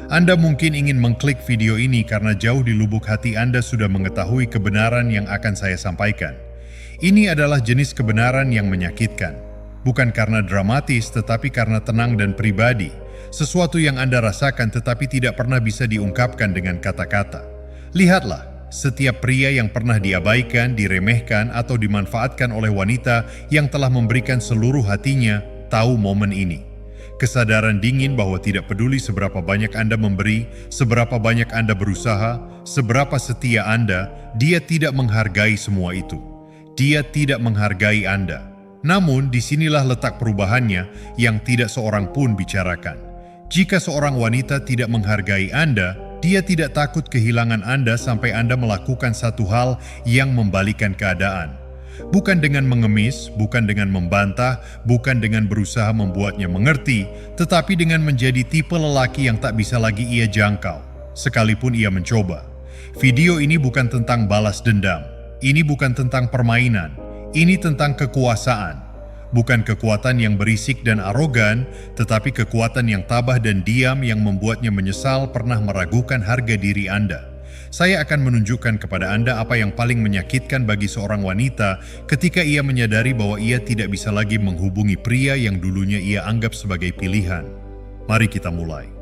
Anda mungkin ingin mengklik video ini karena jauh di lubuk hati Anda sudah mengetahui kebenaran yang akan saya sampaikan. Ini adalah jenis kebenaran yang menyakitkan. Bukan karena dramatis, tetapi karena tenang dan pribadi. Sesuatu yang Anda rasakan tetapi tidak pernah bisa diungkapkan dengan kata-kata. Lihatlah, setiap pria yang pernah diabaikan, diremehkan, atau dimanfaatkan oleh wanita yang telah memberikan seluruh hatinya, tahu momen ini. Kesadaran dingin bahwa tidak peduli seberapa banyak Anda memberi, seberapa banyak Anda berusaha, seberapa setia Anda, dia tidak menghargai semua itu. Dia tidak menghargai Anda. Namun, disinilah letak perubahannya yang tidak seorang pun bicarakan. Jika seorang wanita tidak menghargai Anda, dia tidak takut kehilangan Anda sampai Anda melakukan satu hal yang membalikan keadaan. Bukan dengan mengemis, bukan dengan membantah, bukan dengan berusaha membuatnya mengerti, tetapi dengan menjadi tipe lelaki yang tak bisa lagi ia jangkau, sekalipun ia mencoba. Video ini bukan tentang balas dendam, ini bukan tentang permainan, ini tentang kekuasaan. Bukan kekuatan yang berisik dan arogan, tetapi kekuatan yang tabah dan diam yang membuatnya menyesal pernah meragukan harga diri Anda. Saya akan menunjukkan kepada Anda apa yang paling menyakitkan bagi seorang wanita ketika ia menyadari bahwa ia tidak bisa lagi menghubungi pria yang dulunya ia anggap sebagai pilihan. Mari kita mulai.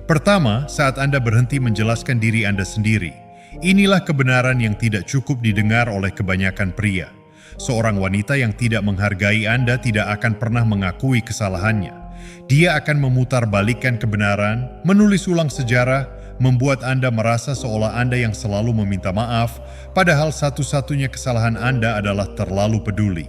Pertama, saat Anda berhenti menjelaskan diri Anda sendiri. Inilah kebenaran yang tidak cukup didengar oleh kebanyakan pria. Seorang wanita yang tidak menghargai Anda tidak akan pernah mengakui kesalahannya. Dia akan memutarbalikkan kebenaran, menulis ulang sejarah, membuat Anda merasa seolah Anda yang selalu meminta maaf, padahal satu-satunya kesalahan Anda adalah terlalu peduli.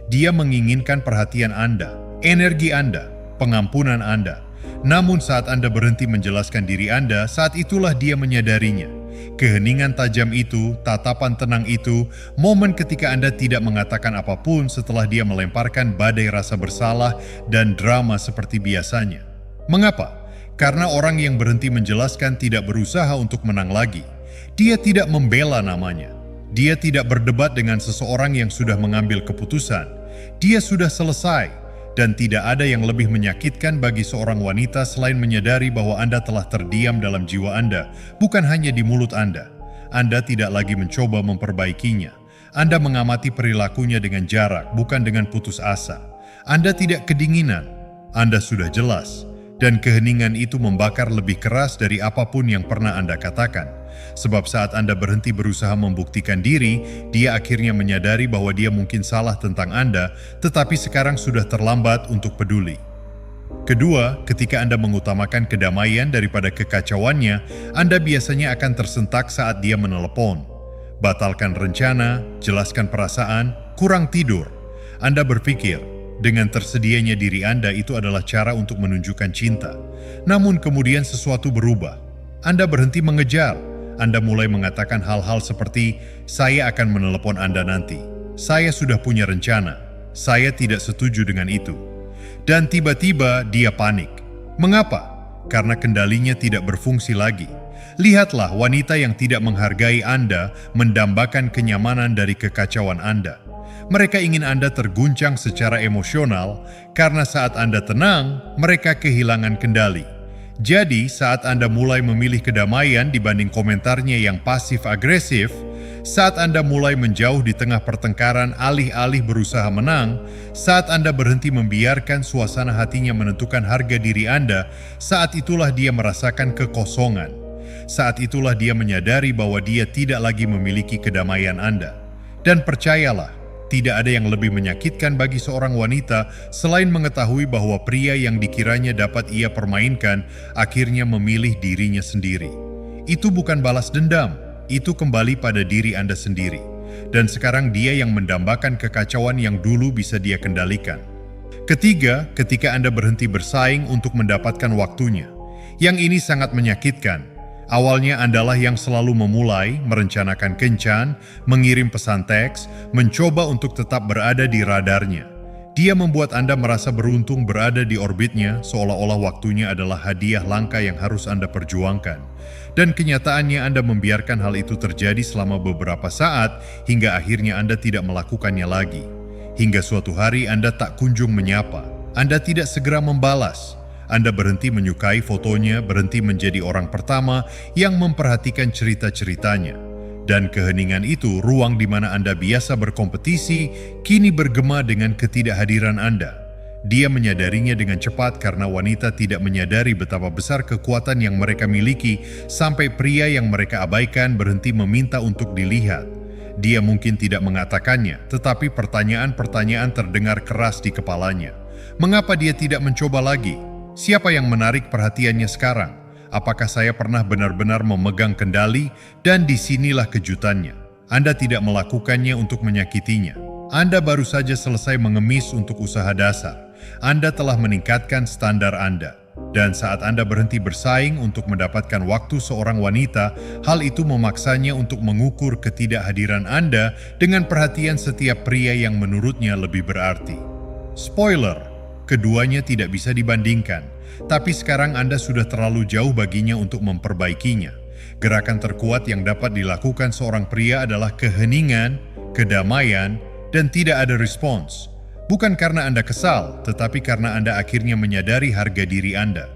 Dia menginginkan perhatian Anda, energi Anda, pengampunan Anda. Namun saat Anda berhenti menjelaskan diri Anda, saat itulah dia menyadarinya. Keheningan tajam itu, tatapan tenang itu, momen ketika Anda tidak mengatakan apapun setelah dia melemparkan badai rasa bersalah dan drama seperti biasanya. Mengapa? Karena orang yang berhenti menjelaskan tidak berusaha untuk menang lagi. Dia tidak membela namanya. Dia tidak berdebat dengan seseorang yang sudah mengambil keputusan. Dia sudah selesai, dan tidak ada yang lebih menyakitkan bagi seorang wanita selain menyadari bahwa Anda telah terdiam dalam jiwa Anda, bukan hanya di mulut Anda. Anda tidak lagi mencoba memperbaikinya. Anda mengamati perilakunya dengan jarak, bukan dengan putus asa. Anda tidak kedinginan. Anda sudah jelas. Dan keheningan itu membakar lebih keras dari apapun yang pernah Anda katakan. Sebab saat Anda berhenti berusaha membuktikan diri, dia akhirnya menyadari bahwa dia mungkin salah tentang Anda, tetapi sekarang sudah terlambat untuk peduli. Kedua, ketika Anda mengutamakan kedamaian daripada kekacauannya, Anda biasanya akan tersentak saat dia menelepon. Batalkan rencana, jelaskan perasaan, kurang tidur. Anda berpikir, dengan tersedianya diri Anda itu adalah cara untuk menunjukkan cinta. Namun kemudian sesuatu berubah. Anda berhenti mengejar. Anda mulai mengatakan hal-hal seperti, saya akan menelepon Anda nanti. Saya sudah punya rencana. Saya tidak setuju dengan itu. Dan tiba-tiba dia panik. Mengapa? Karena kendalinya tidak berfungsi lagi. Lihatlah wanita yang tidak menghargai Anda mendambakan kenyamanan dari kekacauan Anda. Mereka ingin Anda terguncang secara emosional karena saat Anda tenang, mereka kehilangan kendali. Jadi, saat Anda mulai memilih kedamaian dibanding komentarnya yang pasif-agresif, saat Anda mulai menjauh di tengah pertengkaran alih-alih berusaha menang, saat Anda berhenti membiarkan suasana hatinya menentukan harga diri Anda, saat itulah dia merasakan kekosongan. Saat itulah dia menyadari bahwa dia tidak lagi memiliki kedamaian Anda. Dan percayalah, tidak ada yang lebih menyakitkan bagi seorang wanita selain mengetahui bahwa pria yang dikiranya dapat ia permainkan akhirnya memilih dirinya sendiri. Itu bukan balas dendam, itu kembali pada diri Anda sendiri. Dan sekarang dia yang mendambakan kekacauan yang dulu bisa dia kendalikan. Ketiga, ketika Anda berhenti bersaing untuk mendapatkan waktunya. Yang ini sangat menyakitkan. Awalnya Andalah yang selalu memulai, merencanakan kencan, mengirim pesan teks, mencoba untuk tetap berada di radarnya. Dia membuat Anda merasa beruntung berada di orbitnya, seolah-olah waktunya adalah hadiah langka yang harus Anda perjuangkan. Dan kenyataannya Anda membiarkan hal itu terjadi selama beberapa saat, hingga akhirnya Anda tidak melakukannya lagi. Hingga suatu hari Anda tak kunjung menyapa. Anda tidak segera membalas. Anda berhenti menyukai fotonya, berhenti menjadi orang pertama yang memperhatikan cerita-ceritanya. Dan keheningan itu, ruang di mana Anda biasa berkompetisi, kini bergema dengan ketidakhadiran Anda. Dia menyadarinya dengan cepat karena wanita tidak menyadari betapa besar kekuatan yang mereka miliki sampai pria yang mereka abaikan berhenti meminta untuk dilihat. Dia mungkin tidak mengatakannya, tetapi pertanyaan-pertanyaan terdengar keras di kepalanya. Mengapa dia tidak mencoba lagi? Siapa yang menarik perhatiannya sekarang? Apakah saya pernah benar-benar memegang kendali? Dan disinilah kejutannya. Anda tidak melakukannya untuk menyakitinya. Anda baru saja selesai mengemis untuk usaha dasar. Anda telah meningkatkan standar Anda. Dan saat Anda berhenti bersaing untuk mendapatkan waktu seorang wanita, hal itu memaksanya untuk mengukur ketidakhadiran Anda dengan perhatian setiap pria yang menurutnya lebih berarti. Spoiler, keduanya tidak bisa dibandingkan, tapi sekarang Anda sudah terlalu jauh baginya untuk memperbaikinya. Gerakan terkuat yang dapat dilakukan seorang pria adalah keheningan, kedamaian, dan tidak ada respons. Bukan karena Anda kesal, tetapi karena Anda akhirnya menyadari harga diri Anda.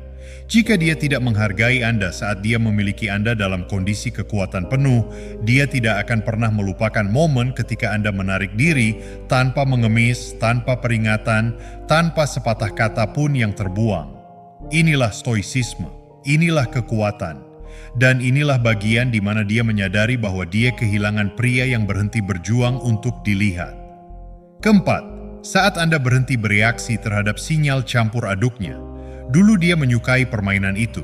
Jika dia tidak menghargai Anda saat dia memiliki Anda dalam kondisi kekuatan penuh, dia tidak akan pernah melupakan momen ketika Anda menarik diri tanpa mengemis, tanpa peringatan, tanpa sepatah kata pun yang terbuang. Inilah stoicisme, inilah kekuatan. Dan inilah bagian di mana dia menyadari bahwa dia kehilangan pria yang berhenti berjuang untuk dilihat. Keempat, saat Anda berhenti bereaksi terhadap sinyal campur aduknya. Dulu dia menyukai permainan itu.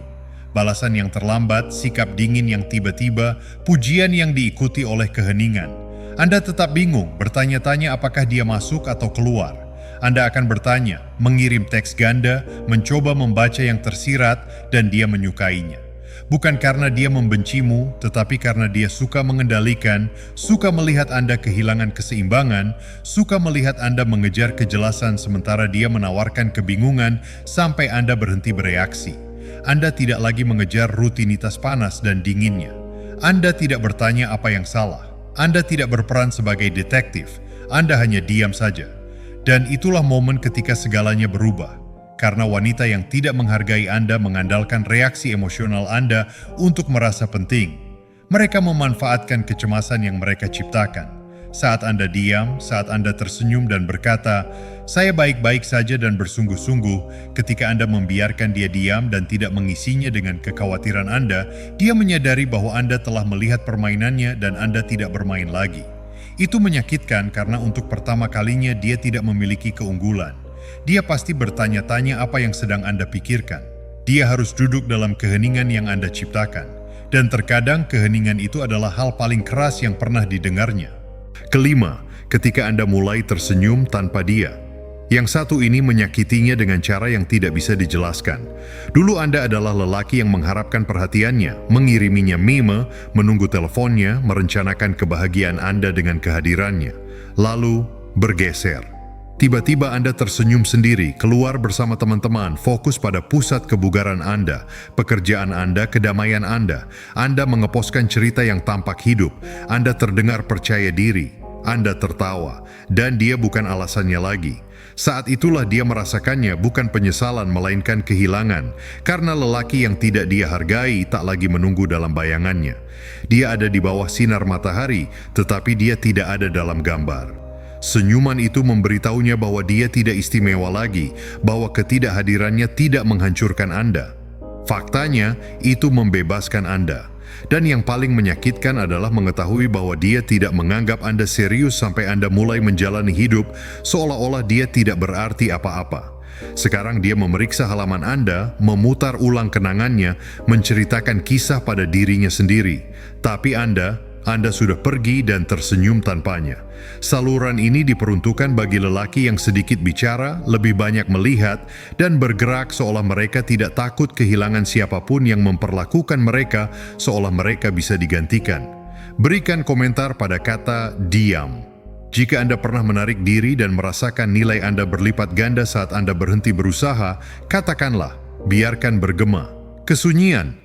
Balasan yang terlambat, sikap dingin yang tiba-tiba, pujian yang diikuti oleh keheningan. Anda tetap bingung, bertanya-tanya apakah dia masuk atau keluar. Anda akan bertanya, mengirim teks ganda, mencoba membaca yang tersirat, dan dia menyukainya. Bukan karena dia membencimu, tetapi karena dia suka mengendalikan, suka melihat Anda kehilangan keseimbangan, suka melihat Anda mengejar kejelasan sementara dia menawarkan kebingungan sampai Anda berhenti bereaksi. Anda tidak lagi mengejar rutinitas panas dan dinginnya. Anda tidak bertanya apa yang salah. Anda tidak berperan sebagai detektif. Anda hanya diam saja. Dan itulah momen ketika segalanya berubah. Karena wanita yang tidak menghargai Anda mengandalkan reaksi emosional Anda untuk merasa penting. Mereka memanfaatkan kecemasan yang mereka ciptakan. Saat Anda diam, saat Anda tersenyum dan berkata, "Saya baik-baik saja dan bersungguh-sungguh," ketika Anda membiarkan dia diam dan tidak mengisinya dengan kekhawatiran Anda, dia menyadari bahwa Anda telah melihat permainannya dan Anda tidak bermain lagi. Itu menyakitkan karena untuk pertama kalinya dia tidak memiliki keunggulan. Dia pasti bertanya-tanya apa yang sedang Anda pikirkan. Dia harus duduk dalam keheningan yang Anda ciptakan. Dan terkadang keheningan itu adalah hal paling keras yang pernah didengarnya. Kelima, ketika Anda mulai tersenyum tanpa dia. Yang satu ini menyakitinya dengan cara yang tidak bisa dijelaskan. Dulu Anda adalah lelaki yang mengharapkan perhatiannya, mengiriminya meme, menunggu teleponnya, merencanakan kebahagiaan Anda dengan kehadirannya. Lalu, bergeser. Tiba-tiba Anda tersenyum sendiri, keluar bersama teman-teman, fokus pada pusat kebugaran Anda, pekerjaan Anda, kedamaian Anda. Anda mengeposkan cerita yang tampak hidup. Anda terdengar percaya diri. Anda tertawa. Dan dia bukan alasannya lagi. Saat itulah dia merasakannya bukan penyesalan melainkan kehilangan. Karena lelaki yang tidak dia hargai tak lagi menunggu dalam bayangannya. Dia ada di bawah sinar matahari, tetapi dia tidak ada dalam gambar. Senyuman itu memberitahunya bahwa dia tidak istimewa lagi, bahwa ketidakhadirannya tidak menghancurkan Anda. Faktanya, itu membebaskan Anda. Dan yang paling menyakitkan adalah mengetahui bahwa dia tidak menganggap Anda serius sampai Anda mulai menjalani hidup seolah-olah dia tidak berarti apa-apa. Sekarang dia memeriksa halaman Anda, memutar ulang kenangannya, menceritakan kisah pada dirinya sendiri. Tapi Anda sudah pergi dan tersenyum tanpanya. Saluran ini diperuntukkan bagi lelaki yang sedikit bicara, lebih banyak melihat, dan bergerak seolah mereka tidak takut kehilangan siapapun yang memperlakukan mereka seolah mereka bisa digantikan. Berikan komentar pada kata diam. Jika Anda pernah menarik diri dan merasakan nilai Anda berlipat ganda saat Anda berhenti berusaha, katakanlah, biarkan bergema. Kesunyian,